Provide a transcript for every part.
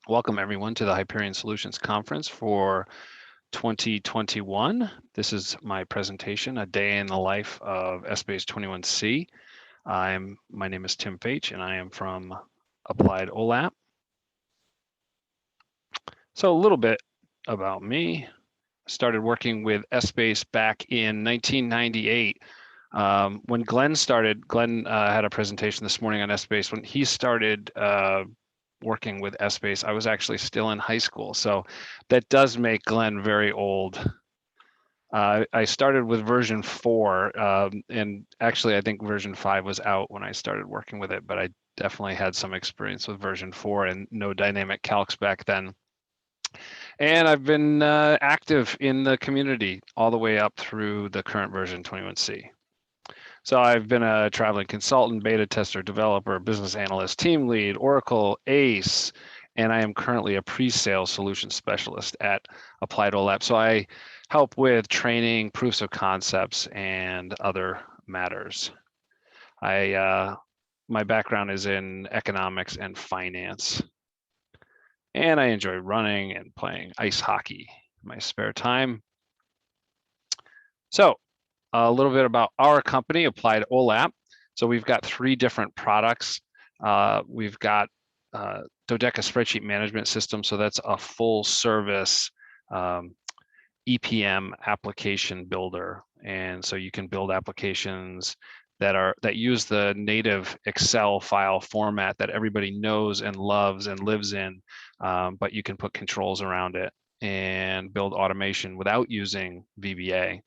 Welcome everyone to the Hyperion Solutions Conference for 2021. This is my presentation, A Day in the Life of Essbase 21C. My name is Tim Faitsch and I am from Applied Olap. So a little bit about me. I started working with Essbase back in 1998. When Glenn started, Glenn had a presentation this morning on Essbase. When he started working with Essbase, I was actually still in high school. So that does make Glenn very old. I started with version 4, and actually I think version 5 was out when I started working with it, but I definitely had some experience with version 4 and no dynamic calcs back then. And I've been active in the community all the way up through the current version 21C. So I've been a traveling consultant, beta tester, developer, business analyst, team lead, Oracle, ACE, and I am currently a pre-sale solution specialist at Applied Olap. So I help with training, proofs of concepts, and other matters. My background is in economics and finance. And I enjoy running and playing ice hockey in my spare time. So a little bit about our company, Applied Olap. So we've got 3 different products. We've got Dodeca spreadsheet management system. So that's a full service EPM application builder. And so you can build applications that use the native Excel file format that everybody knows and loves and lives in, but you can put controls around it and build automation without using VBA.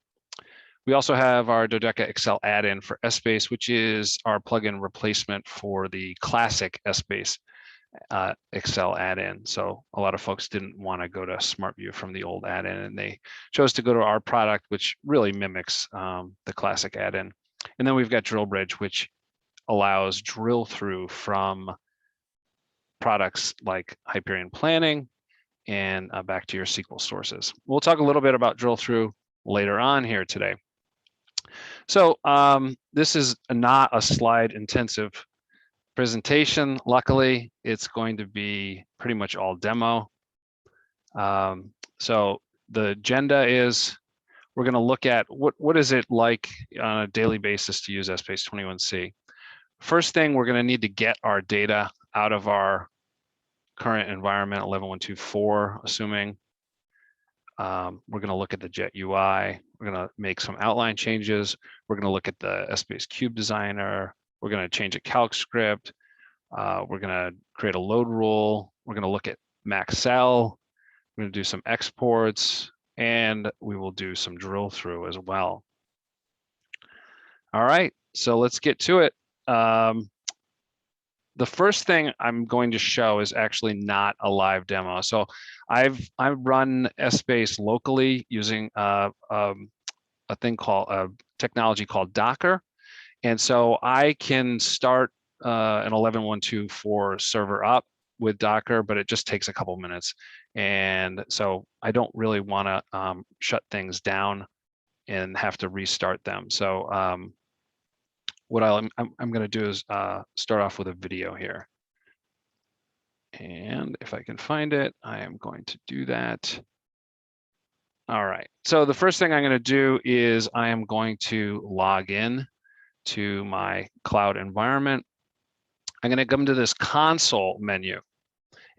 We also have our Dodeca Excel add-in for Essbase, which is our plugin replacement for the classic Essbase Excel add-in. So a lot of folks didn't want to go to SmartView from the old add-in, and they chose to go to our product, which really mimics the classic add-in. And then we've got DrillBridge, which allows drill through from products like Hyperion Planning and back to your SQL sources. We'll talk a little bit about drill through later on here today. So this is not a slide intensive presentation. Luckily, it's going to be pretty much all demo. So the agenda is we're going to look at what is it like on a daily basis to use Essbase 21C. First thing, we're going to need to get our data out of our current environment 11.124, assuming. We're going to look at the Jet UI. We're going to make some outline changes. We're going to look at the Essbase Cube Designer. We're going to change a calc script. We're going to create a load rule. We're going to look at Maxell. We're going to do some exports, and we will do some drill through as well. All right, so let's get to it. The first thing I'm going to show is actually not a live demo. So I've run Essbase locally using a technology called Docker. And so I can start an 11.124 server up with Docker, but it just takes a couple minutes. And so I don't really want to shut things down and have to restart them. So what I'm going to do is start off with a video here. And if I can find it, I am going to do that. All right, so the first thing I'm going to do is I am going to log in to my cloud environment. I'm going to come to this console menu.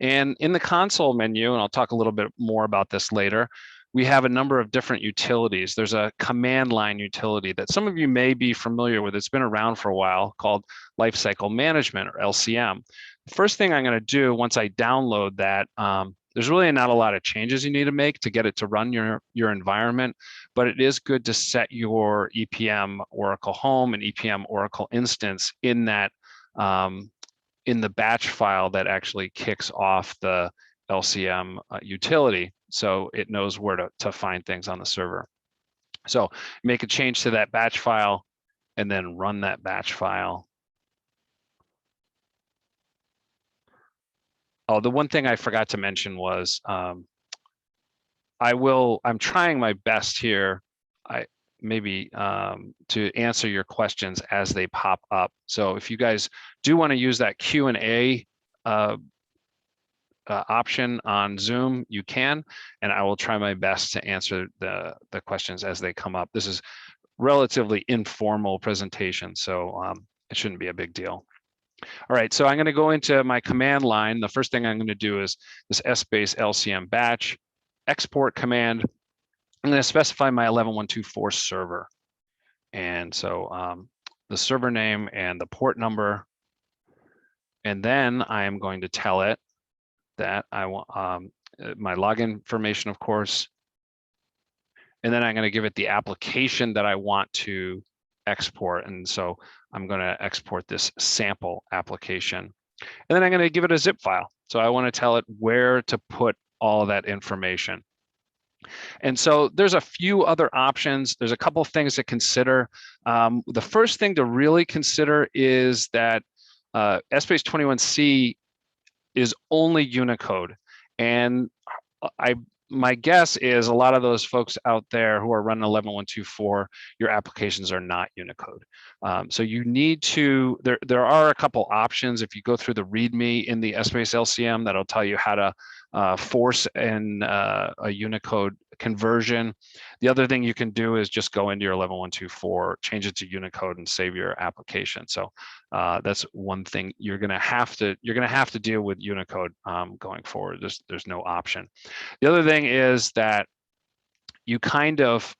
And in the console menu, and I'll talk a little bit more about this later, we have a number of different utilities. There's a command line utility that some of you may be familiar with. It's been around for a while, called Lifecycle Management, or LCM. The first thing I'm going to do once I download that, there's really not a lot of changes you need to make to get it to run your environment, but it is good to set your EPM Oracle Home and EPM Oracle instance in that in the batch file that actually kicks off the LCM utility, so it knows where to find things on the server. So make a change to that batch file and then run that batch file. Oh, the one thing I forgot to mention was I'm trying my best here, to answer your questions as they pop up. So if you guys do want to use that Q&A option on Zoom, you can, and I will try my best to answer the questions as they come up. This is relatively informal presentation, so it shouldn't be a big deal. All right, so I'm going to go into my command line. The first thing I'm going to do is this Essbase LCM batch export command. I'm going to specify my 11124 server. And so the server name and the port number. And then I am going to tell it that I want my login information, of course. And then I'm going to give it the application that I want to export. And so I'm going to export this sample application. And then I'm going to give it a zip file. So I want to tell it where to put all of that information. And so there's a few other options. There's a couple of things to consider. The first thing to really consider is that Essbase 21C is only Unicode. And my guess is a lot of those folks out there who are running 11124, your applications are not Unicode. So you need to, there are a couple options. If you go through the README in the Essbase LCM, that'll tell you how to force in a Unicode conversion. The other thing you can do is just go into your 11124, change it to Unicode, and save your application. So that's one thing you're gonna have to deal with Unicode going forward. There's no option. The other thing is that you kind of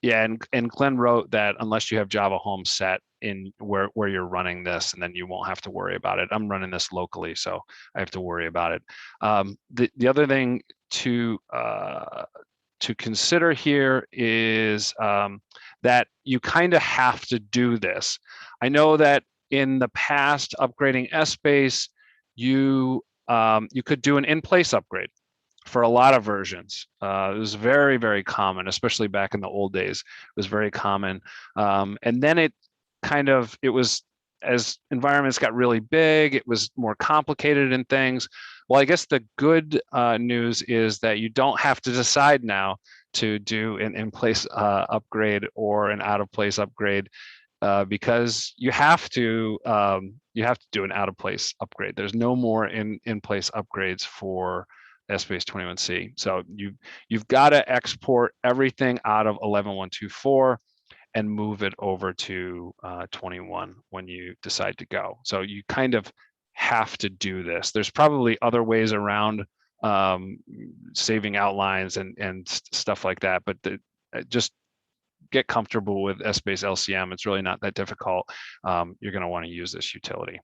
and Glenn wrote that unless you have Java home set in where you're running this, and then you won't have to worry about it. I'm running this locally, so I have to worry about it. The other thing to consider here is that you kind of have to do this. I know that in the past, upgrading Essbase, you could do an in-place upgrade for a lot of versions. It was very, very common, especially back in the old days. It was very common. And then it was, as environments got really big, it was more complicated in things. Well, I guess the good news is that you don't have to decide now to do an in-place upgrade or an out-of-place upgrade because you have to do an out-of-place upgrade. There's no more in-place upgrades for Essbase 21C. So you've got to export everything out of 11124 and move it over to 21 when you decide to go. So you kind of have to do this. There's probably other ways around saving outlines and stuff like that, but just get comfortable with Essbase LCM. It's really not that difficult. You're going to want to use this utility.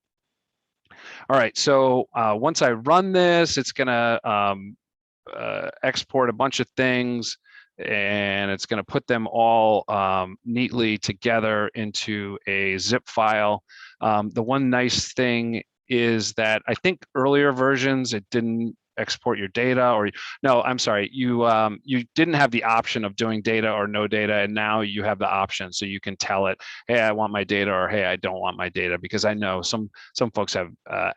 All right, so once I run this, it's going to export a bunch of things, and it's going to put them all neatly together into a zip file. The one nice thing is that I think earlier versions, it didn't export your data, or no, I'm sorry, you didn't have the option of doing data or no data, and now you have the option, so you can tell it, hey, I want my data, or hey, I don't want my data, because I know some folks have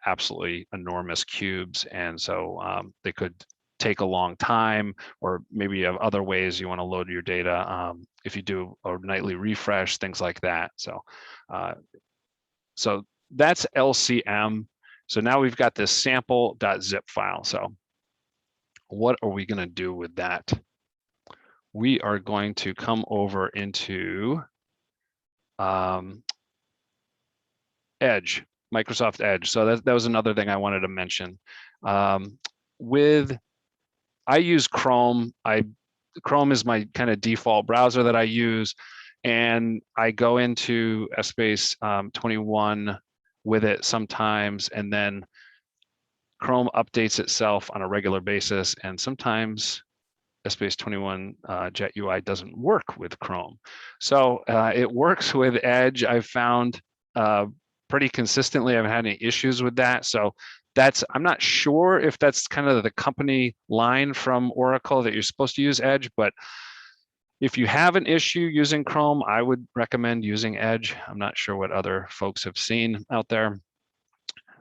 absolutely enormous cubes, and so they could take a long time, or maybe you have other ways you want to load your data. If you do a nightly refresh, things like that. So that's LCM. So now we've got this sample.zip file. So what are we going to do with that? We are going to come over into Edge, Microsoft Edge. So that was another thing I wanted to mention. I use Chrome. Chrome is my kind of default browser that I use, and I go into Essbase 21 with it sometimes, and then Chrome updates itself on a regular basis, and sometimes Essbase 21 Jet UI doesn't work with Chrome. So it works with Edge. I've found pretty consistently. I haven't had any issues with that. So I'm not sure if that's kind of the company line from Oracle that you're supposed to use Edge, but if you have an issue using Chrome, I would recommend using Edge. I'm not sure what other folks have seen out there,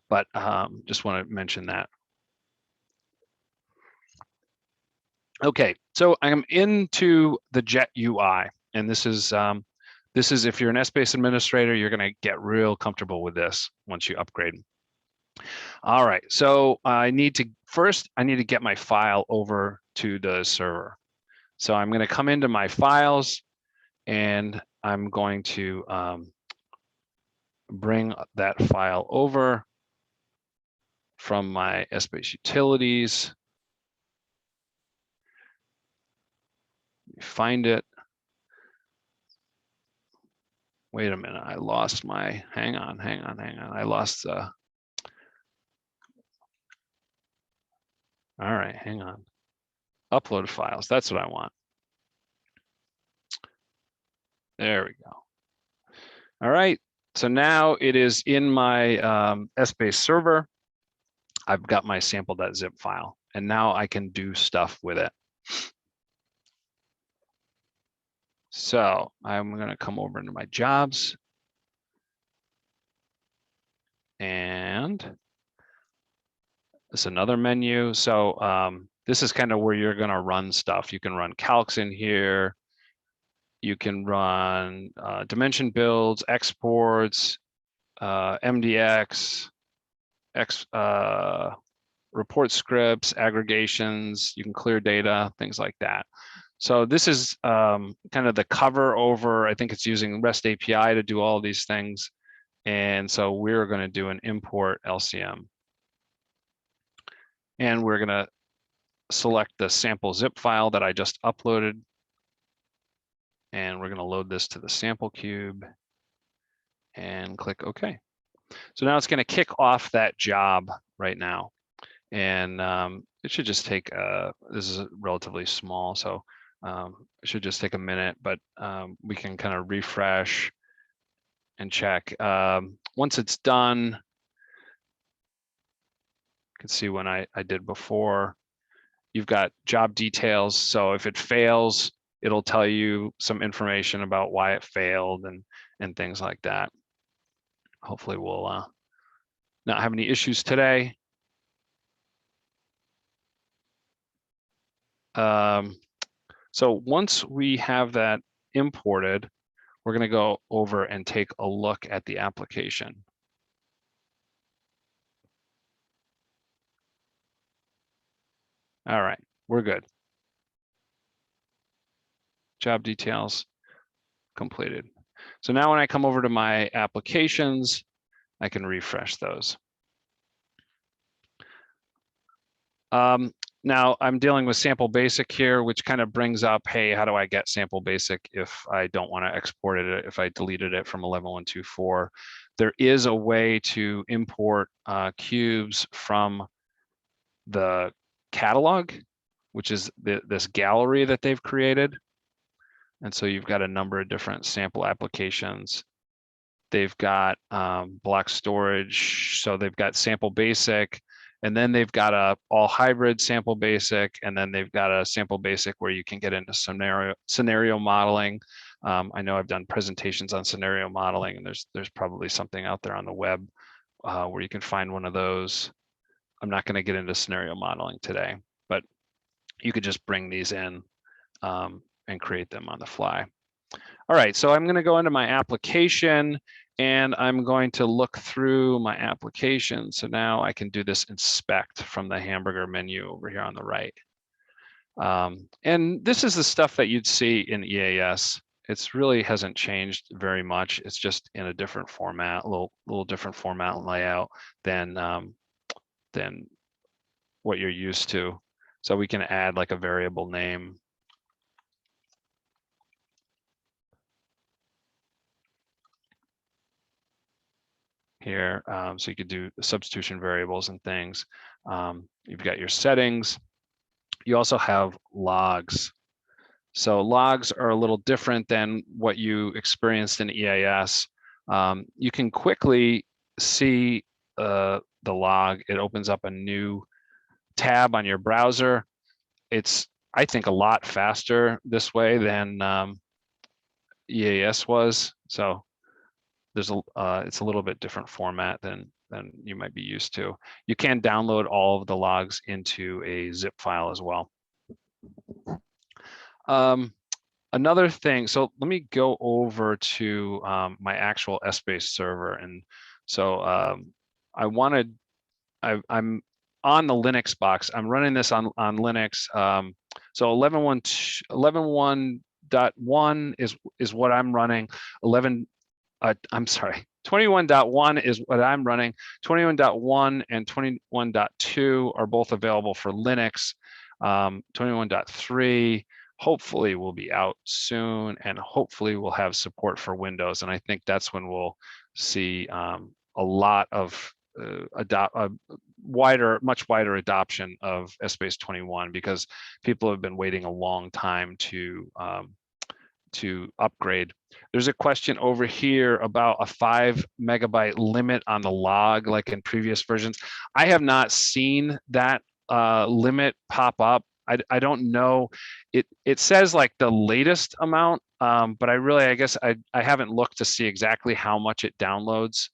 but just want to mention that. Okay, so I'm into the Jet UI, and this is if you're an Essbase administrator, you're going to get real comfortable with this once you upgrade. All right, so I need to get my file over to the server. So I'm going to come into my files and I'm going to bring that file over from my Essbase utilities. Find it. Wait a minute, I lost my, hang on. I lost the, all right, hang on. Upload files, that's what I want. There we go. All right, so now it is in my Essbase server. I've got my sample.zip file, and now I can do stuff with it. So I'm going to come over into my jobs. And it's another menu. So this is kind of where you're going to run stuff. You can run calcs in here. You can run dimension builds, exports, MDX, report scripts, aggregations. You can clear data, things like that. So this is kind of the cover over, I think it's using REST API to do all these things. And so we're going to do an import LCM. And we're going to select the sample zip file that I just uploaded. And we're going to load this to the sample cube and click OK. So now it's going to kick off that job right now. And it should just take, this is relatively small, so it should just take a minute, but we can kind of refresh and check. Once it's done, you can see when I did before, you've got job details. So if it fails, it'll tell you some information about why it failed and things like that. Hopefully we'll not have any issues today. So once we have that imported, we're going to go over and take a look at the application. All right, we're good. Job details completed. So now when I come over to my applications, I can refresh those. Now I'm dealing with sample basic here, which kind of brings up, hey, how do I get sample basic if I don't want to export it, if I deleted it from 11.124? There is a way to import cubes from the catalog, which is this gallery that they've created. And so you've got a number of different sample applications. They've got block storage. So they've got sample basic, and then they've got a all hybrid sample basic, and then they've got a sample basic where you can get into scenario modeling. I know I've done presentations on scenario modeling, and there's probably something out there on the web where you can find one of those. I'm not going to get into scenario modeling today, but you could just bring these in and create them on the fly. All right, so I'm going to go into my application and I'm going to look through my application. So now I can do this inspect from the hamburger menu over here on the right. And this is the stuff that you'd see in EAS. It's really hasn't changed very much. It's just in a different format, a little different format and layout than what you're used to. So we can add like a variable name. Here, so you could do substitution variables and things. You've got your settings. You also have logs. So logs are a little different than what you experienced in EAS. You can quickly see the log. It opens up a new tab on your browser. It's, I think, a lot faster this way than EAS was. So there's it's a little bit different format than you might be used to. You can download all of the logs into a zip file as well. Another thing, so let me go over to my actual Essbase server. And so I wanted I'm on the Linux box. I'm running this on Linux. So 11.1 is what I'm running. 21.1 is what I'm running. 21.1 and 21.2 are both available for Linux. 21.3 hopefully will be out soon, and hopefully we'll have support for Windows. And I think that's when we'll see a lot of much wider adoption of Essbase 21, because people have been waiting a long time to upgrade. There's a question over here about a 5 megabyte limit on the log, like in previous versions. I have not seen that limit pop up. I don't know. It says like the latest amount, but I guess I haven't looked to see exactly how much it downloads.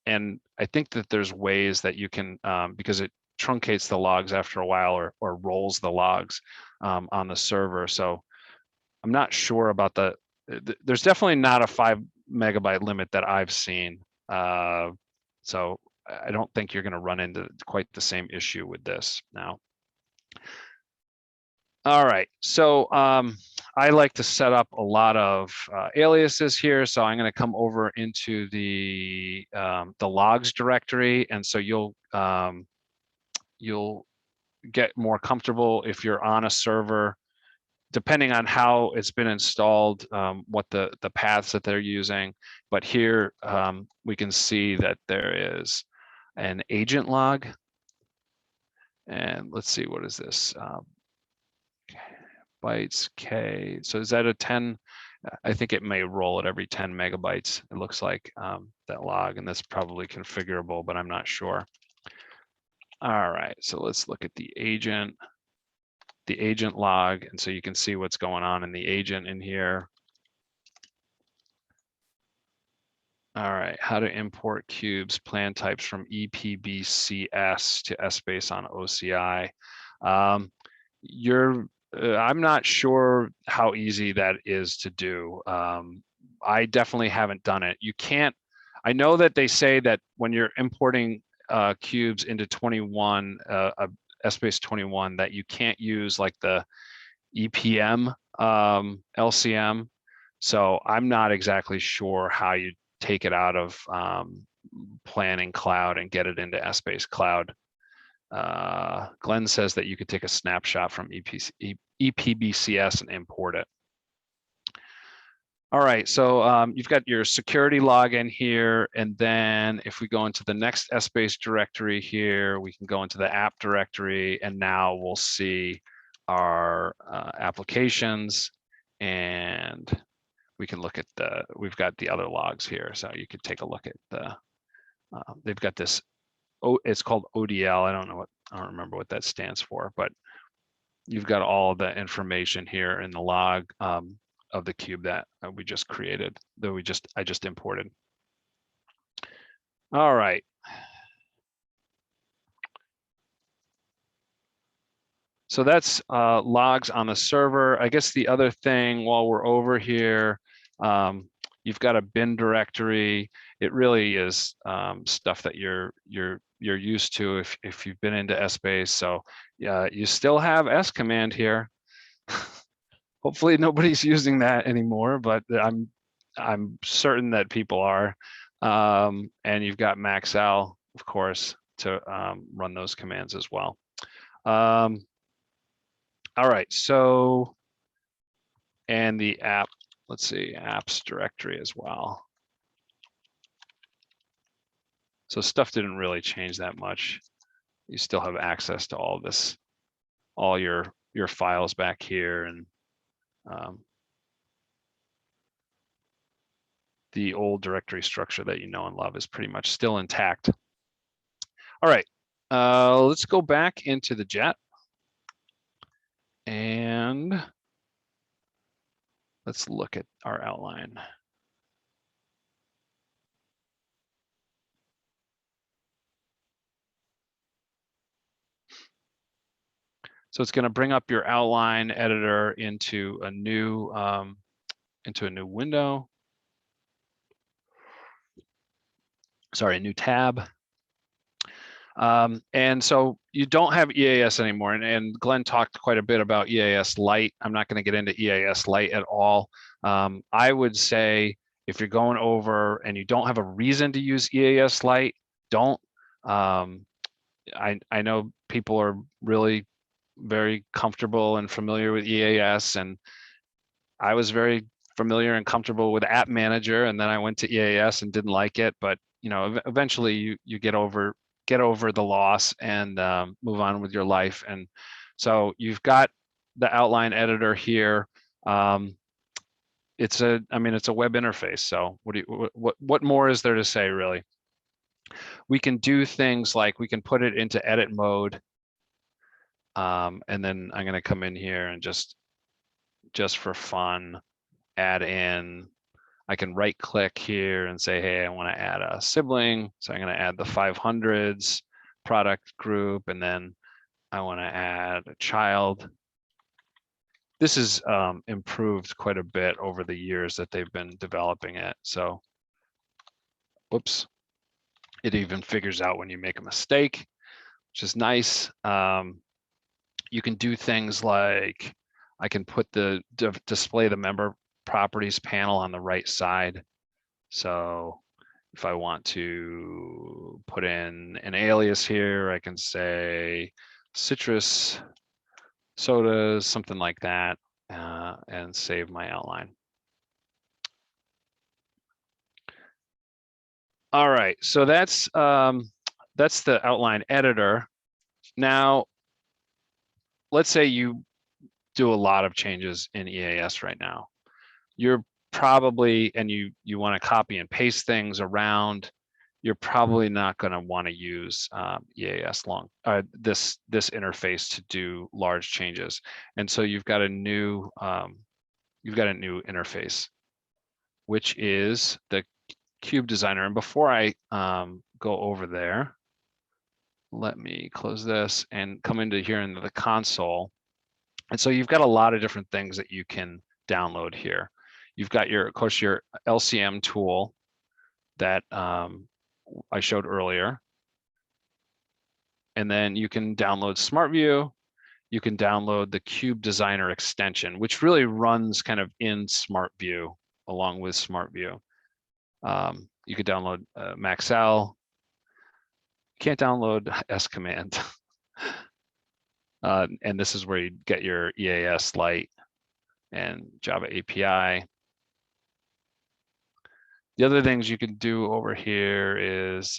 And I think that there's ways that you can, because it truncates the logs after a while, or rolls the logs on the server. So I'm not sure about there's definitely not a 5 megabyte limit that I've seen. So I don't think you're going to run into quite the same issue with this now. All right, so I like to set up a lot of aliases here. So I'm going to come over into the logs directory, and so you'll get more comfortable if you're on a server, depending on how it's been installed, what the paths that they're using. But here we can see that there is an agent log. And let's see, what is this? Bytes K. So is that a 10? I think it may roll at every 10 megabytes. It looks like that log, and that's probably configurable, but I'm not sure. All right, so let's look at the agent log, and so you can see what's going on in the agent in here. All right, how to import cubes, plan types from EPBCS to Essbase on OCI. I'm not sure how easy that is to do. I definitely haven't done it. You can't, I know that they say that when you're importing cubes into 21, Essbase 21, that you can't use like the EPM LCM. So I'm not exactly sure how you take it out of Planning Cloud and get it into Essbase Cloud. Glenn says that you could take a snapshot from EPBCS and import it. All right, so you've got your security login here, and then if we go into the next Essbase directory here, we can go into the app directory, and now we'll see our applications, and we can look at we've got the other logs here, so you could take a look at they've got this. Oh, it's called ODL. I don't remember what that stands for, but you've got all the information here in the log of the cube that we just created, that I just imported. All right. So that's logs on the server. I guess the other thing while we're over here, you've got a bin directory. It really is stuff that you're used to if you've been into Essbase. So yeah, you still have S command here. Hopefully nobody's using that anymore, but I'm certain that people are. And you've got maxl, of course, to run those commands as well. All right, so, and the app, let's see, apps directory as well. So stuff didn't really change that much. You still have access to all this, all your files back here, and the old directory structure that you know and love is pretty much still intact. All right, let's go back into the jet. And let's look at our outline. So it's going to bring up your outline editor into a new window. Sorry, a new tab. And so you don't have EAS anymore. And Glenn talked quite a bit about EAS Lite. I'm not going to get into EAS Lite at all. I would say if you're going over and you don't have a reason to use EAS Lite, don't. I know people are really very comfortable and familiar with EAS, and I was very familiar and comfortable with App Manager, and then I went to EAS and didn't like it. But eventually you get over the loss and move on with your life. And so you've got the outline editor here. It's a web interface. So what more is there to say, really? We can do things like we can put it into edit mode. And then I'm going to come in here and just for fun, add in, I can right click here and say, hey, I want to add a sibling. So I'm going to add the 500s product group, and then I want to add a child. This is improved quite a bit over the years that they've been developing it. So, whoops, it even figures out when you make a mistake, which is nice. You can do things like I can put display the member properties panel on the right side. So if I want to put in an alias here, I can say citrus sodas, something like that, and save my outline. All right, so that's the outline editor. Now, let's say you do a lot of changes in EAS right now. You're probably, and you want to copy and paste things around, you're probably not going to want to use EAS this interface to do large changes. And so you've got a new interface, which is the Cube Designer. And before I go over there, let me close this and come into here into the console. And so you've got a lot of different things that you can download here. You've got of course, your LCM tool that I showed earlier. And then you can download SmartView. You can download the Cube Designer extension, which really runs kind of in SmartView along with SmartView. You could download Maxell. Can't download S-Command. And this is where you get your EAS Lite and Java API. The other things you can do over here is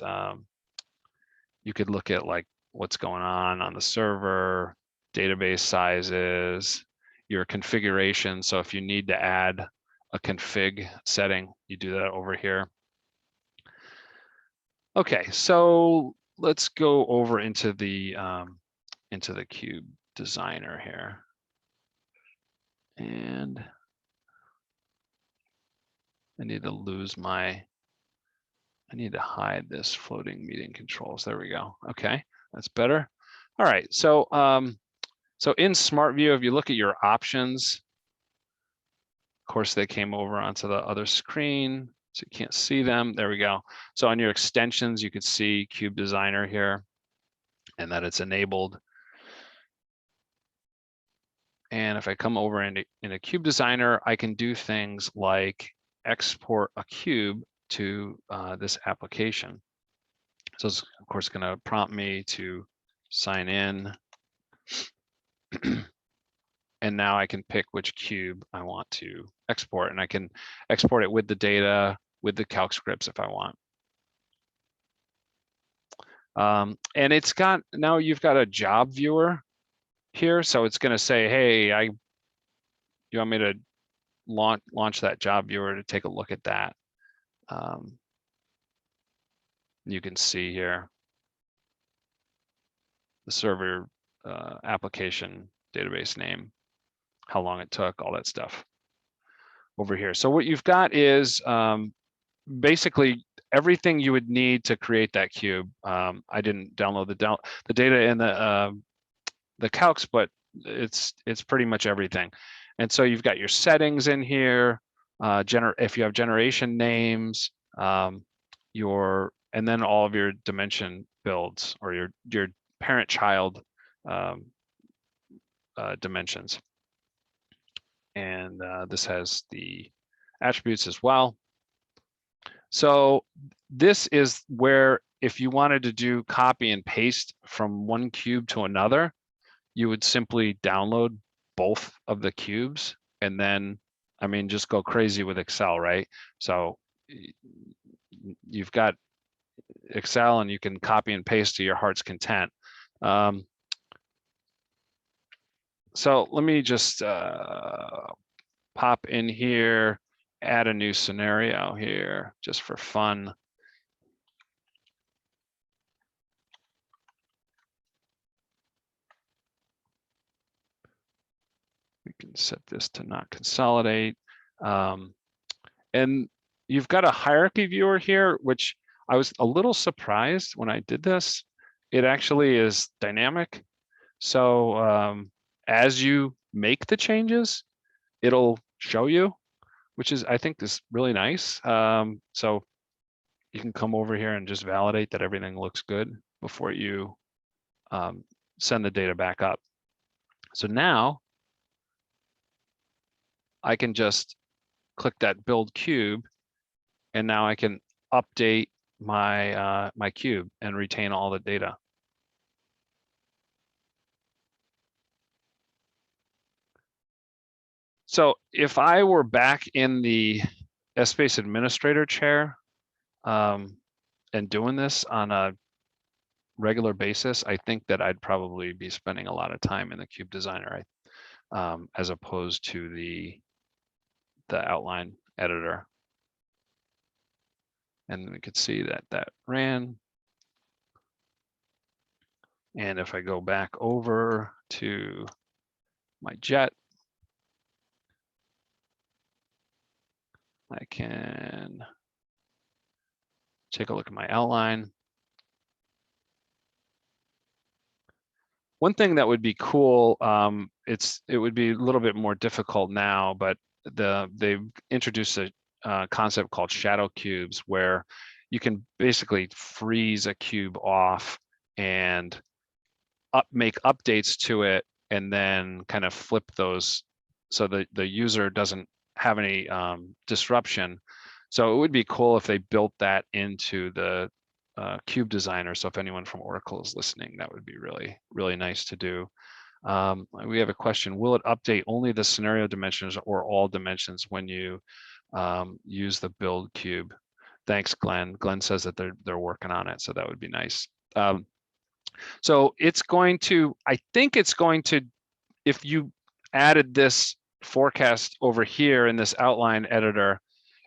you could look at like what's going on the server, database sizes, your configuration. So if you need to add a config setting, you do that over here. Okay, so let's go over into the Cube Designer here. And I need to hide this floating meeting controls. There we go. Okay, that's better. All right, so so in SmartView, if you look at your options, of course they came over onto the other screen, so you can't see them. There we go. So on your extensions, you could see Cube Designer here, and that it's enabled. And if I come over in a Cube Designer, I can do things like export a cube to this application. So it's of course going to prompt me to sign in. And now I can pick which cube I want to export, and I can export it with the data, with the calc scripts if I want. And it's got, now you've got a job viewer here. So it's going to say, hey, you want me to launch that job viewer to take a look at that. You can see here the server application database name, how long it took, all that stuff over here. So what you've got is basically everything you would need to create that cube. I didn't download the data in the calcs, but it's pretty much everything. And so you've got your settings in here, if you have generation names, and then all of your dimension builds or your parent-child dimensions. And this has the attributes as well. So this is where if you wanted to do copy and paste from one cube to another, you would simply download both of the cubes and then, I mean, just go crazy with Excel, right? So you've got Excel and you can copy and paste to your heart's content. So let me just pop in here, add a new scenario here just for fun. We can set this to not consolidate. And you've got a hierarchy viewer here, which I was a little surprised when I did this. It actually is dynamic. So as you make the changes, it'll show you, which is, I think, is really nice. So you can come over here and just validate that everything looks good before you send the data back up. So now I can just click that build cube, and now I can update my my cube and retain all the data. So if I were back in the Essbase administrator chair and doing this on a regular basis, I think that I'd probably be spending a lot of time in the cube designer, as opposed to the outline editor. And we could see that that ran. And if I go back over to my jet, I can take a look at my outline. One thing that would be cool, it would be a little bit more difficult now, but they've introduced a concept called shadow cubes, where you can basically freeze a cube off and make updates to it, and then kind of flip those so that the user doesn't have any disruption. So it would be cool if they built that into the cube designer. So if anyone from Oracle is listening, that would be really, really nice to do. We have a question: will it update only the scenario dimensions or all dimensions when you use the build cube? Thanks, Glenn. Glenn says that they're working on it, so that would be nice. So it's going to, I think it's going to, if you added this forecast over here in this outline editor,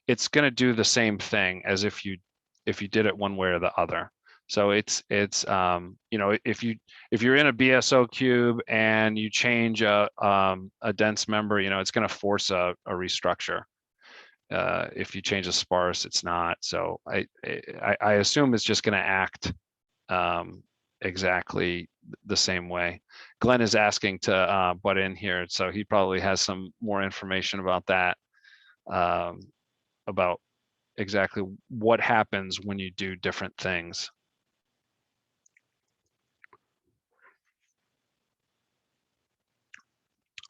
it's going to do the same thing as if you did it one way or the other. So it's you know, if you're in a BSO cube and you change a dense member, you know, it's going to force a restructure. If you change a sparse, it's not. So I assume it's just going to act exactly the same way. Glenn is asking to butt in here, so he probably has some more information about that, about exactly what happens when you do different things.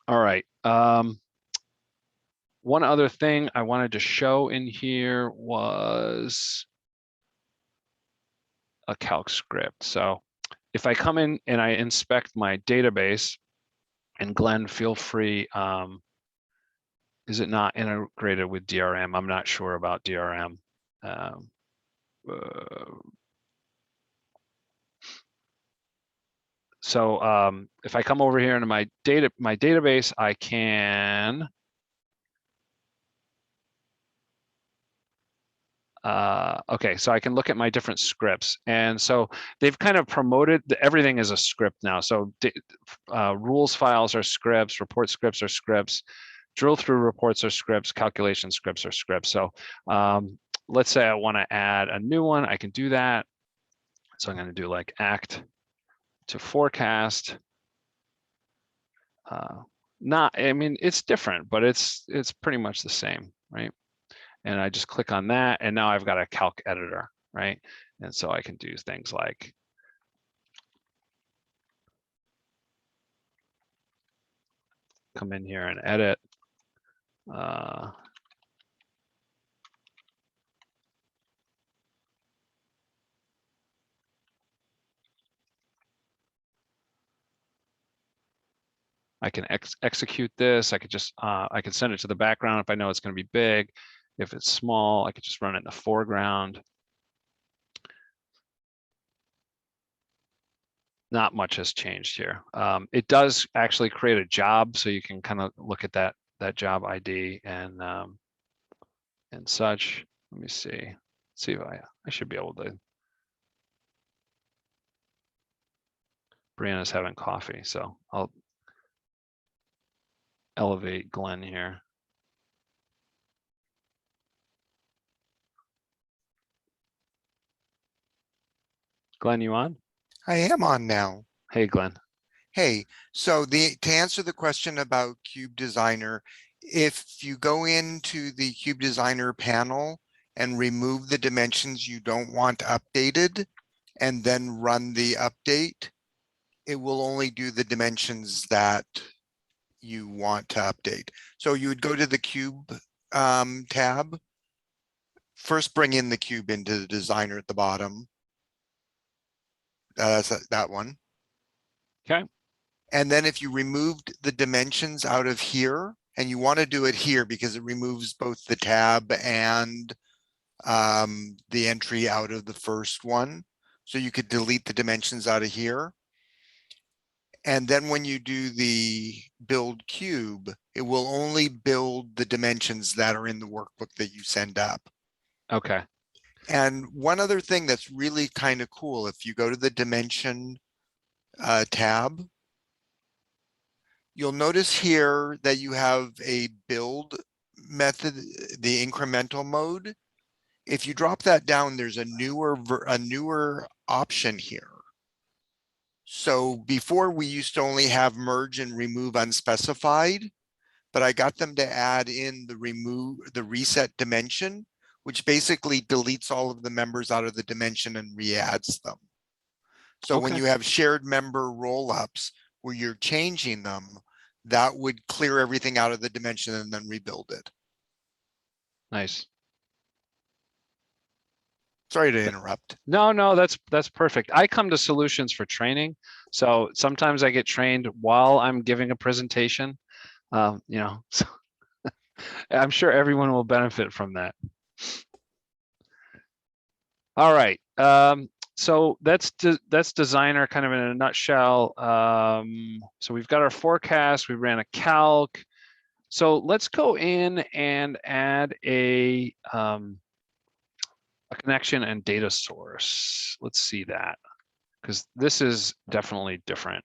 All right. One other thing I wanted to show in here was a calc script. So if I come in and I inspect my database, and Glenn, feel free, is it not integrated with DRM? I'm not sure about DRM. So if I come over here into my database, I can okay, so I can look at my different scripts, and so they've kind of promoted everything as a script now. So rules files are scripts, report scripts are scripts, drill through reports are scripts, calculation scripts are scripts. So let's say I want to add a new one, I can do that. So I'm going to do like act to forecast. I mean, it's different, but it's pretty much the same, right? And I just click on that, and now I've got a calc editor, right? And so I can do things like come in here and edit. I can execute this. I could just, I can send it to the background if I know it's going to be big. If it's small, I could just run it in the foreground. Not much has changed here. It does actually create a job, so you can kind of look at that job ID and such. Let me see. Let's see if I should be able to. Brianna's having coffee, so I'll elevate Glenn here. Glenn, you on? I am on now. Hey, Glenn. Hey, so to answer the question about Cube Designer, if you go into the Cube Designer panel and remove the dimensions you don't want updated, and then run the update, it will only do the dimensions that you want to update. So you would go to the Cube tab, first bring in the cube into the designer at the bottom. That's that one. Okay. And then if you removed the dimensions out of here, and you want to do it here because it removes both the tab and the entry out of the first one. So you could delete the dimensions out of here. And then when you do the build cube, it will only build the dimensions that are in the workbook that you send up. Okay. And one other thing that's really kind of cool, if you go to the dimension tab, you'll notice here that you have a build method, the incremental mode. If you drop that down, there's a newer option here. So before we used to only have merge and remove unspecified, but I got them to add in the reset dimension, which basically deletes all of the members out of the dimension and re-adds them. So when you have shared member roll-ups where you're changing them, that would clear everything out of the dimension and then rebuild it. Nice. Sorry to interrupt. No, that's perfect. I come to solutions for training. So sometimes I get trained while I'm giving a presentation. You know, so I'm sure everyone will benefit from that. All right. So that's designer kind of in a nutshell. So we've got our forecast. We ran a calc. So let's go in and add a connection and data source. Let's see that, because this is definitely different.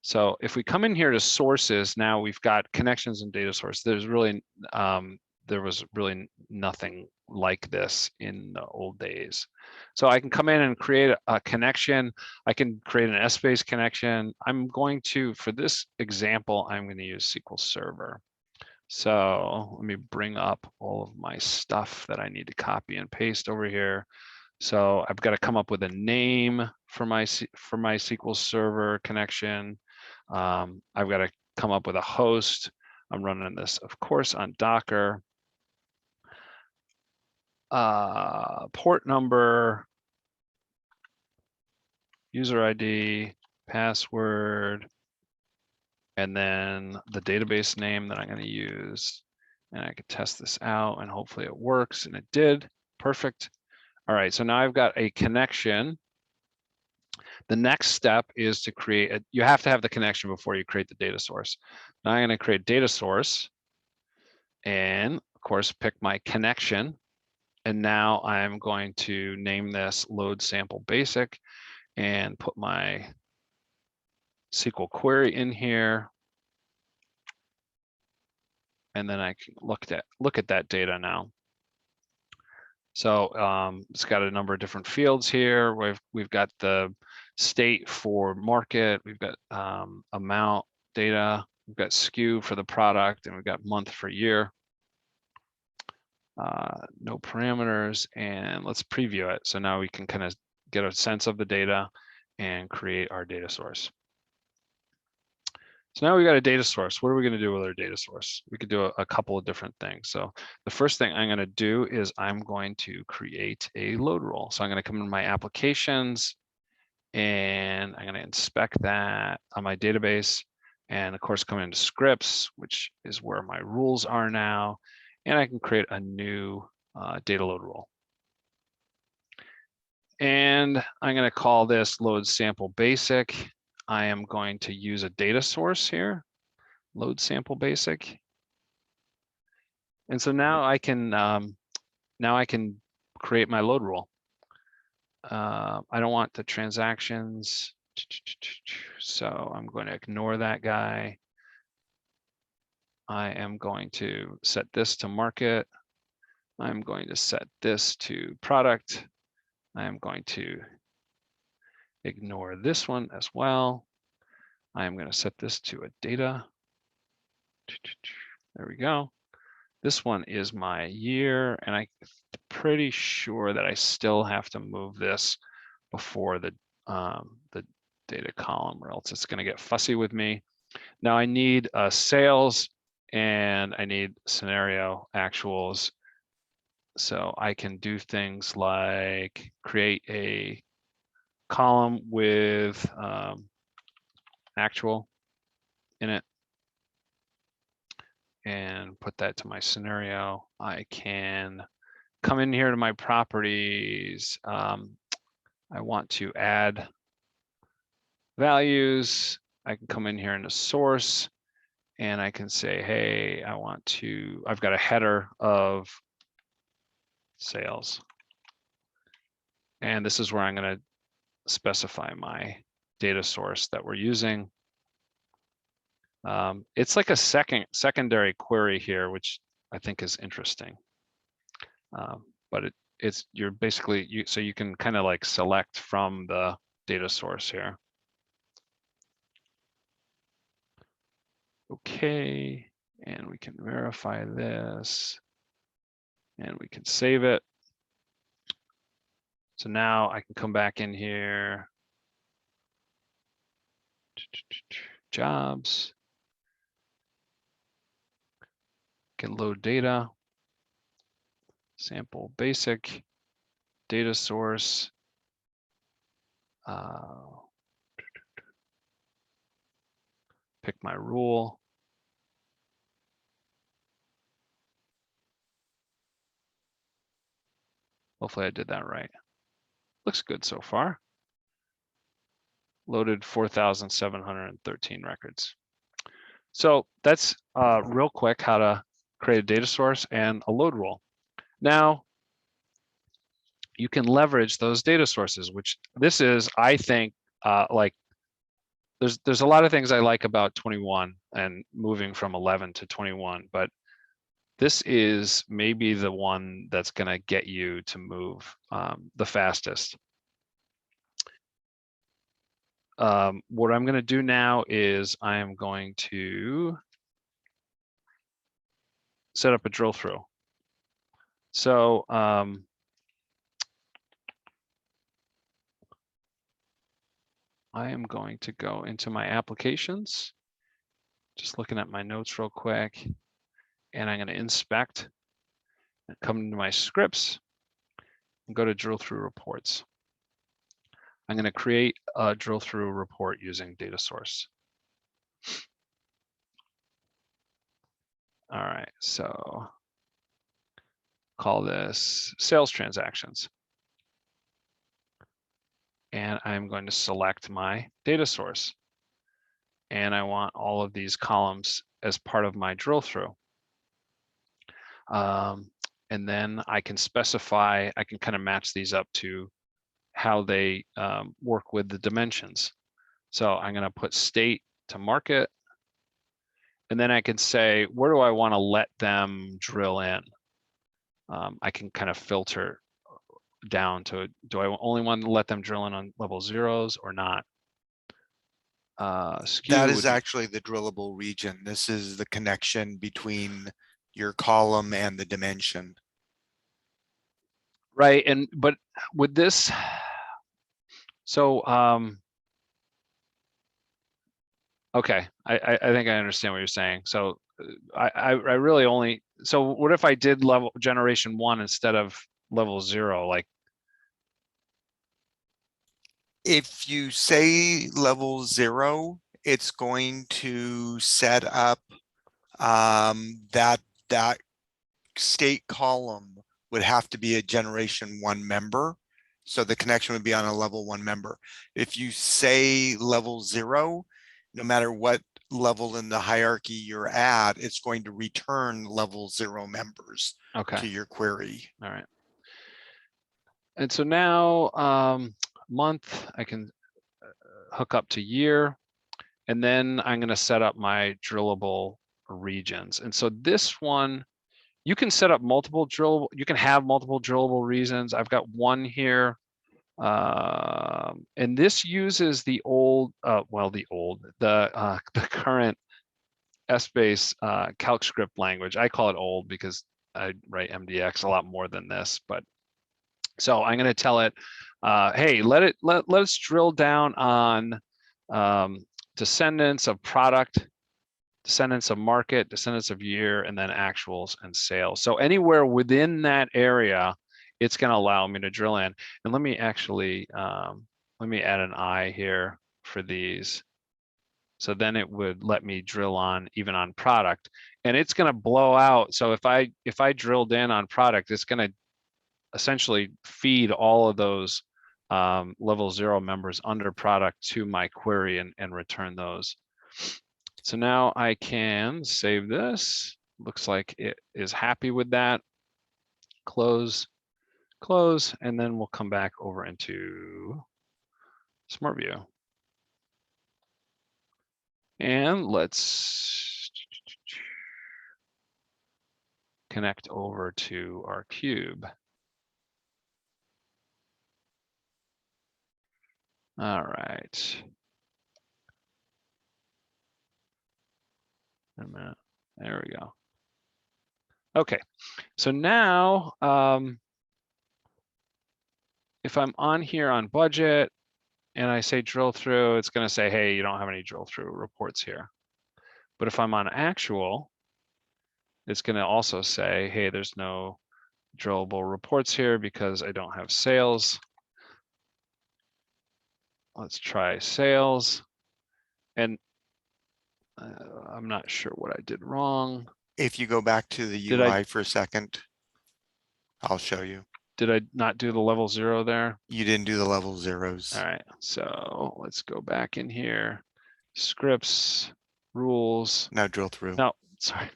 So if we come in here to sources, now we've got connections and data source. There's really, there was really nothing like this in the old days. So I can come in and create a connection. I can create an Essbase connection. I'm going to, for this example, I'm going to use SQL Server. So let me bring up all of my stuff that I need to copy and paste over here. So I've got to come up with a name for my SQL Server connection. I've got to come up with a host. I'm running this, of course, on Docker. Port number, user ID, password, and then the database name that I'm going to use. And I could test this out and hopefully it works, and it did. Perfect. All right, so now I've got a connection. The next step is to create you have to have the connection before you create the data source. Now I'm going to create data source and of course pick my connection. And now I'm going to name this load sample basic and put my SQL query in here. And then I can look at that data now. So it's got a number of different fields here. We've got the state for market, we've got amount data, we've got SKU for the product, and we've got month for year. No parameters, and let's preview it. So now we can kind of get a sense of the data and create our data source. So now we got a data source. What are we going to do with our data source? We could do a couple of different things. So the first thing I'm going to do is I'm going to create a load rule. So I'm going to come into my applications and I'm going to inspect that on my database. And of course, come into scripts, which is where my rules are now. And I can create a new data load rule. And I'm going to call this load sample basic. I am going to use a data source here, load sample basic. And so now I can create my load rule. I don't want the transactions, so I'm going to ignore that guy. I am going to set this to market. I'm going to set this to product. I am going to ignore this one as well. I am going to set this to a data. There we go. This one is my year, and I'm pretty sure that I still have to move this before the data column, or else it's going to get fussy with me. Now I need sales and I need scenario actuals. So I can do things like create a column with actual in it and put that to my scenario. I can come in here to my properties. I want to add values. I can come in here in the source and I can say, hey, I've got a header of sales. And this is where I'm going to specify my data source that we're using. It's like a secondary query here, which I think is interesting. But you're basically, so you can kind of like select from the data source here. Okay, and we can verify this and we can save it. So now I can come back in here, jobs, can load data, sample basic, data source, pick my rule. Hopefully I did that right. Looks good so far. Loaded 4,713 records. So that's real quick how to create a data source and a load rule. Now, you can leverage those data sources, which this is, I think, like there's a lot of things I like about 21 and moving from 11 to 21, but this is maybe the one that's going to get you to move the fastest. What I'm going to do now is I am going to set up a drill through. So I am going to go into my applications, just looking at my notes real quick, and I'm going to inspect and come into my scripts and go to drill through reports. I'm going to create a drill through report using data source. All right, so call this sales transactions. And I'm going to select my data source. And I want all of these columns as part of my drill through. And then I can specify, I can kind of match these up to how they work with the dimensions. So I'm going to put state to market. And then I can say, where do I want to let them drill in? I can kind of filter down to, do I only want to let them drill in on level zeros or not? That is actually the drillable region. This is the connection between your column and the dimension. Right, but with this, so Okay, I think I understand what you're saying. So I really only, so what if I did level generation 1 instead of level 0? Like, If you say level 0, it's going to set up that state column would have to be a generation 1 member. So the connection would be on a level 1 member. If you say level 0, no matter what level in the hierarchy you're at, it's going to return level 0 members okay, to your query. all right. And so now month, I can hook up to year, and then I'm going to set up my drillable regions. And so this one, you can set up multiple drill, you can have multiple drillable regions. I've got one here. And this uses the old, the current Essbase calc script language. I call it old because I write MDX a lot more than this, but so I'm going to tell it, hey, let's drill down on descendants of product, descendants of market, descendants of year, and then actuals and sales. So anywhere within that area, it's going to allow me to drill in. And let me actually, let me add an I here for these. So then it would let me drill on even on product, and it's going to blow out. So if I drilled in on product, it's going to essentially feed all of those level 0 members under product to my query and return those. So now I can save this. Looks like it is happy with that. Close, close, and then we'll come back over into Smart View. And let's connect over to our cube. All right. A minute. There we go. Okay, so now if I'm on here on budget and I say drill through, it's going to say, hey, you don't have any drill through reports here. But if I'm on actual, it's going to also say, hey, there's no drillable reports here because I don't have sales. Let's try sales. And I'm not sure what I did wrong. If you go back to the UI for a second, I'll show you. Did I not do the level 0 there? You didn't do the level 0s. All right, so let's go back in here. Scripts, rules. Now drill through. No, sorry.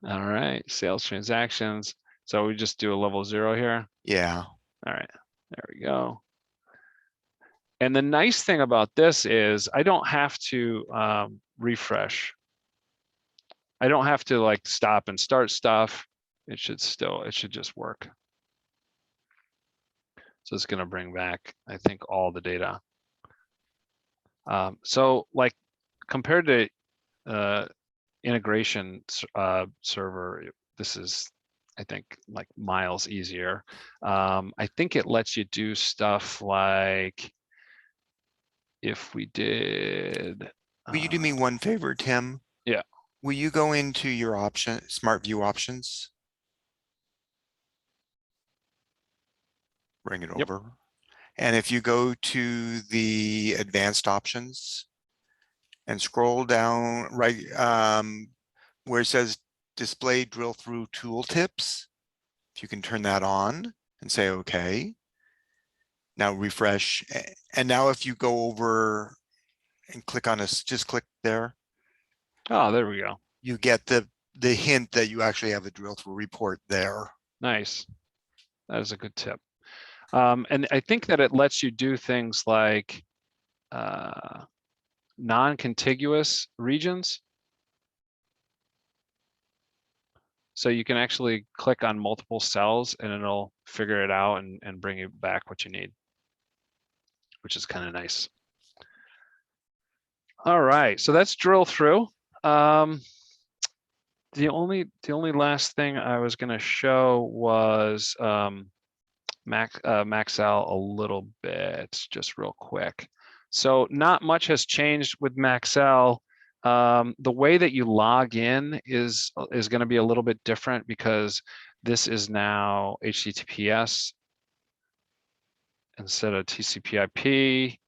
All right, sales transactions. So we just do a level 0 here. Yeah. All right, there we go. And the nice thing about this is I don't have to refresh. I don't have to like stop and start stuff. It should just work. So it's going to bring back, I think, all the data. So like compared to integration server, this is, I think, like miles easier. I think it lets you do stuff like if we did. Will you do me one favor, Tim? Yeah. Will you go into your Smart View options? Bring it over. And if you go to the advanced options and scroll down right where it says display drill through tooltips, if you can turn that on and say okay. Now refresh. And now if you go over and click on this, just click there. Oh, there we go. You get the hint that you actually have a drill through report there. Nice. That is a good tip. And I think that it lets you do things like non-contiguous regions. So you can actually click on multiple cells and it'll figure it out and bring you back what you need, which is kind of nice. All right, so that's drill through. The only last thing I was going to show was max out a little bit, just real quick. So not much has changed with Maxell. The way that you log in is going to be a little bit different because this is now HTTPS instead of TCP/IP.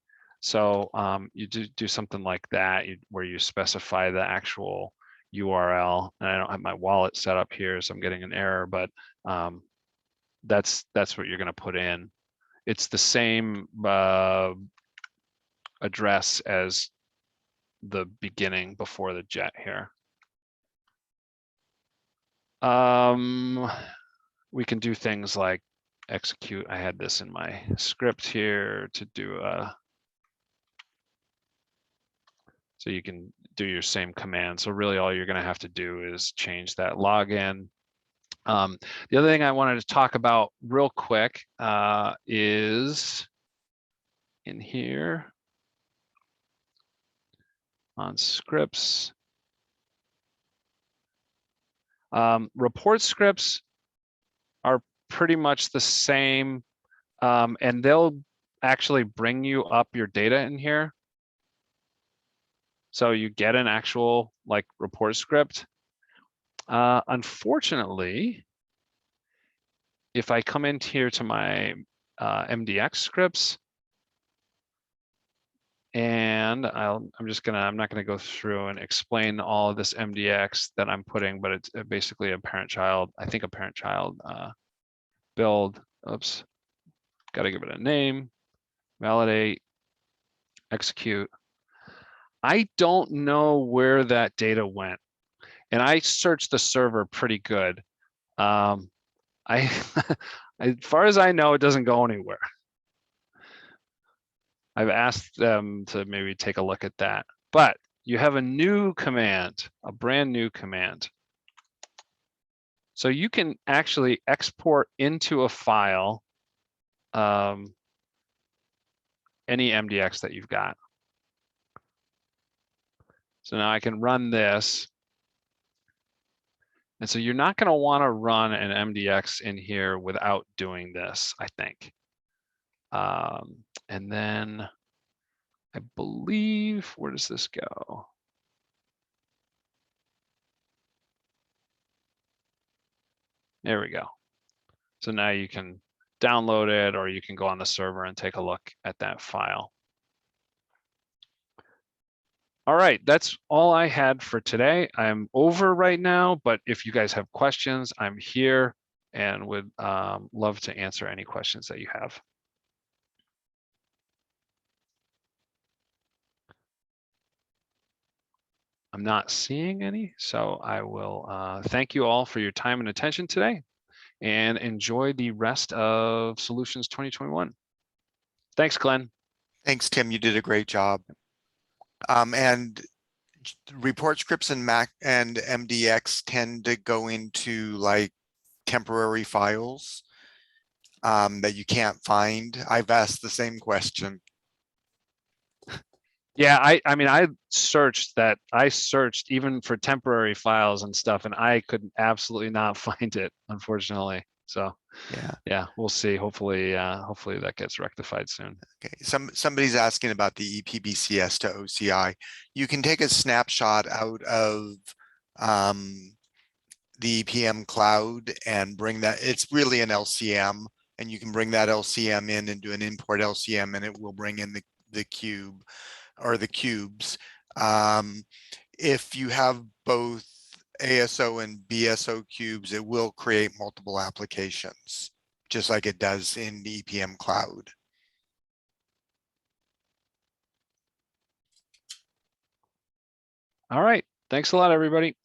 So you do something like that where you specify the actual URL. And I don't have my wallet set up here, so I'm getting an error, but that's what you're going to put in. It's the same address as the beginning before the jet here. We can do things like execute. I had this in my script here to do so you can do your same command. So really all you're going to have to do is change that login. The other thing I wanted to talk about real quick is in here on scripts. Report scripts are pretty much the same, and they'll actually bring you up your data in here. So you get an actual like report script. Unfortunately, if I come into here to my MDX scripts, and I'm not gonna go through and explain all of this MDX that I'm putting, but it's basically a parent-child, I think a parent-child build. Oops, gotta give it a name, validate, execute. I don't know where that data went, and I searched the server pretty good. As far as I know, it doesn't go anywhere. I've asked them to maybe take a look at that, but you have a new command, a brand new command. So you can actually export into a file any MDX that you've got. So now I can run this. And so you're not going to want to run an MDX in here without doing this, I think. And then I believe, where does this go? There we go. So now you can download it, or you can go on the server and take a look at that file. All right, that's all I had for today. I'm over right now, but if you guys have questions, I'm here and would love to answer any questions that you have. I'm not seeing any, so I will thank you all for your time and attention today, and enjoy the rest of Solutions 2021. Thanks, Glenn. Thanks, Tim. You did a great job. And report scripts and Mac and MDX tend to go into like temporary files that you can't find. I've asked the same question. Yeah, I mean, I searched even for temporary files and stuff, and I could absolutely not find it, unfortunately. So yeah, we'll see. Hopefully that gets rectified soon. Okay, somebody's asking about the ePBCS to OCI. You can take a snapshot out of the EPM cloud and bring that. It's really an LCM, and you can bring that LCM in and do an import LCM, and it will bring in the cube or the cubes. If you have both ASO and BSO cubes, it will create multiple applications, just like it does in the EPM cloud. All right. Thanks a lot, everybody.